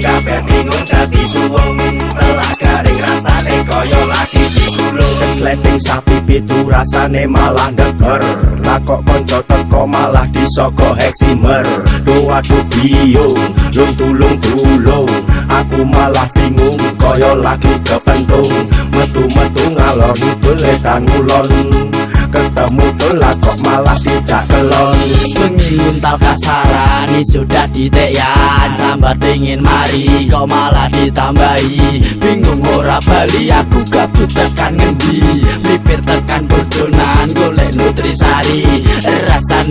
kabeh bingung dadi suwung telak garing rasane kaya lagi digulung kesleting sapi pitu rasane malah ndeker lah kok konco teko malah disoko heksimer waduh biung lung tulung aku malah bingung kaya lagi kepentung metu-metu ngalor ngidul edan ngulon ketemu telak kok malah dijak kelon bengi nguntal kasarani sudah diteyan sambat dingin mari kok malah ditambahi bingung ora bali aku gabut tekan ngendi lipir tekan bojonan golek nutrisari rasane